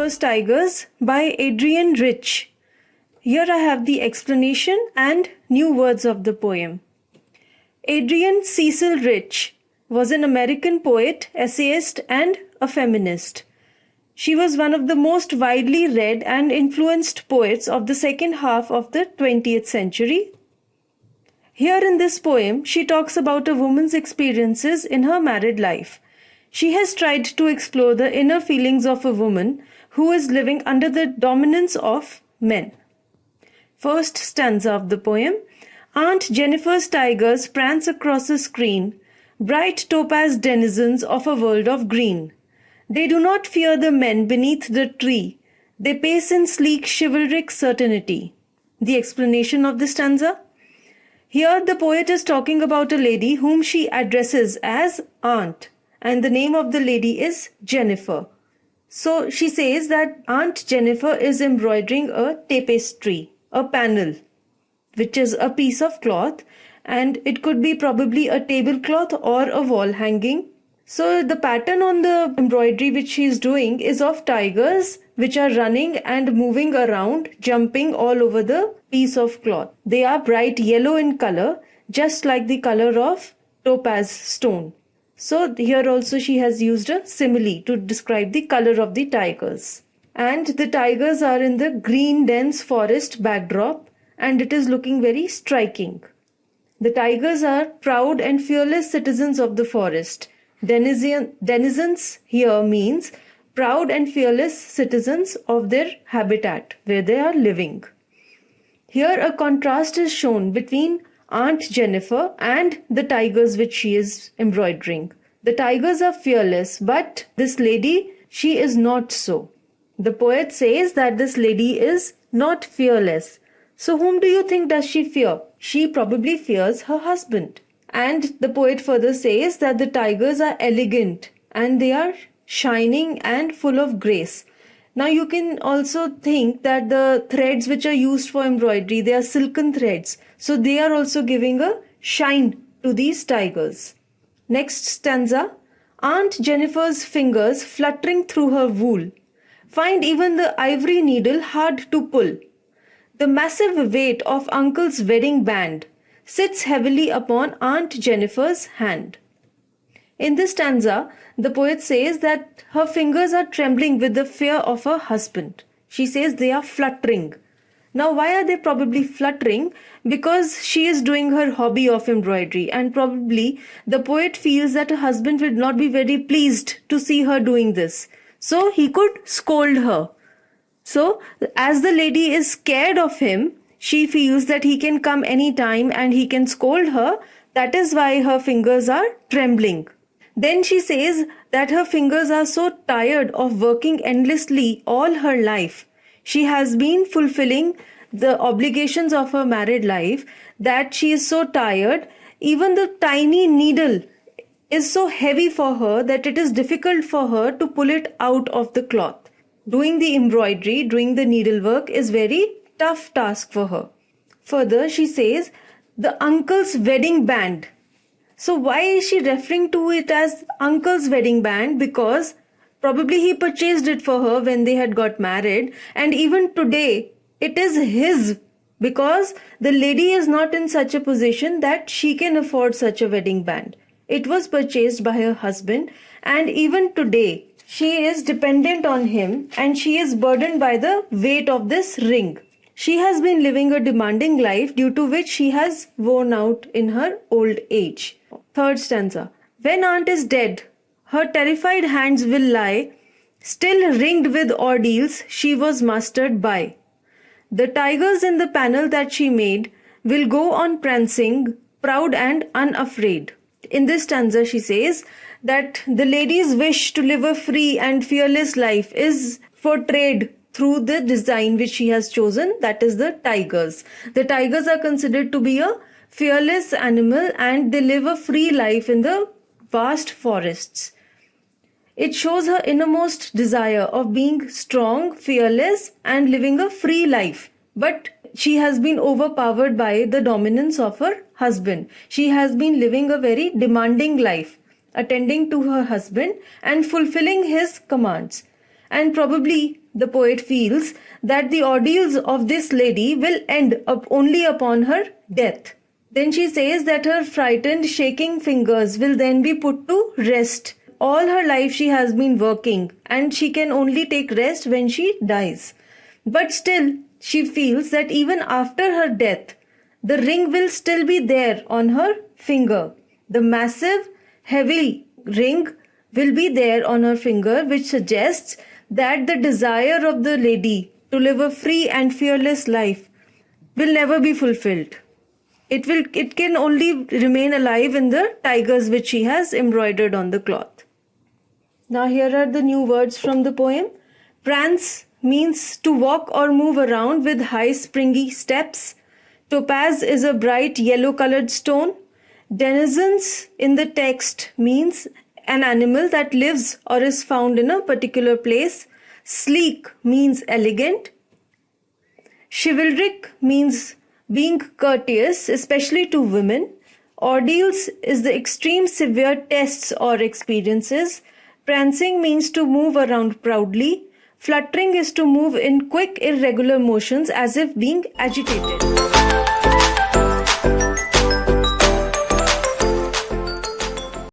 Jennifer's Tigers by Adrienne Rich. Here I have the explanation and new words of the poem. Adrienne Cecil Rich was an American poet, essayist, and a feminist. She was one of the most widely read and influenced poets of the second half of the 20th century. Here in this poem, she talks about a woman's experiences in her married life. She has tried to explore the inner feelings of a woman who is living under the dominance of men. First stanza of the poem. Aunt Jennifer's tigers prance across the screen, bright topaz denizens of a world of green. They do not fear the men beneath the tree. They pace in sleek chivalric certainty. The explanation of the stanza. Here the poet is talking about a lady whom she addresses as aunt, and the name of the lady is Jennifer. So she says that Aunt Jennifer is embroidering a tapestry, a panel, which is a piece of cloth, and it could be probably a tablecloth or a wall hanging. So the pattern on the embroidery which she is doing is of tigers which are running and moving around, jumping all over the piece of cloth. They are bright yellow in color, just like the color of topaz stone. So here also she has used a simile to describe the color of the tigers. And the tigers are in the green dense forest backdrop, and it is looking very striking. The tigers are proud and fearless citizens of the forest. Denizens here means proud and fearless citizens of their habitat where they are living. Here a contrast is shown between Aunt Jennifer and the tigers which she is embroidering. The tigers are fearless, but this lady, she is not so. The poet says that this lady is not fearless. So whom do you think does she fear? She probably fears her husband. And the poet further says that the tigers are elegant and they are shining and full of grace. Now you can also think that the threads which are used for embroidery, they are silken threads. So they are also giving a shine to these tigers. Next stanza. Aunt Jennifer's fingers fluttering through her wool find even the ivory needle hard to pull. The massive weight of Uncle's wedding band sits heavily upon Aunt Jennifer's hand. In this stanza, the poet says that her fingers are trembling with the fear of her husband. She says they are fluttering. Now, why are they probably fluttering? Because she is doing her hobby of embroidery, and probably the poet feels that her husband would not be very pleased to see her doing this. So he could scold her. So, as the lady is scared of him, she feels that he can come anytime and he can scold her. That is why her fingers are trembling. Then she says that her fingers are so tired of working endlessly all her life. She has been fulfilling the obligations of her married life that she is so tired. Even the tiny needle is so heavy for her that it is difficult for her to pull it out of the cloth. Doing the embroidery, doing the needlework is very tough task for her. Further, she says the uncle's wedding band. So why is she referring to it as uncle's wedding band? Because probably he purchased it for her when they had got married, and even today it is his, because the lady is not in such a position that she can afford such a wedding band. It was purchased by her husband, and even today she is dependent on him and she is burdened by the weight of this ring. She has been living a demanding life due to which she has worn out in her old age. Third stanza. When aunt is dead, her terrified hands will lie, still ringed with ordeals she was mastered by. The tigers in the panel that she made will go on prancing, proud and unafraid. In this stanza she says that the lady's wish to live a free and fearless life is portrayed through the design which she has chosen, that is the tigers. The tigers are considered to be a fearless animal and they live a free life in the vast forests. It shows her innermost desire of being strong, fearless and living a free life. But she has been overpowered by the dominance of her husband. She has been living a very demanding life, attending to her husband and fulfilling his commands. and probably the poet feels that the ordeals of this lady will end up only upon her death. Then she says that her frightened, shaking fingers will then be put to rest. All her life she has been working, and she can only take rest when she dies. But still, she feels that even after her death, the ring will still be there on her finger. The massive, heavy ring will be there on her finger, which suggests that the desire of the lady to live a free and fearless life will never be fulfilled. It can only remain alive in the tigers which she has embroidered on the cloth. Now here are the new words from the poem. Prance means to walk or move around with high springy steps. Topaz is a bright yellow colored stone. Denizens in the text means an animal that lives or is found in a particular place. Sleek means elegant. Chivalric means being courteous, especially to women. Ordeals is the extreme severe tests or experiences. Prancing means to move around proudly. Fluttering is to move in quick irregular motions as if being agitated.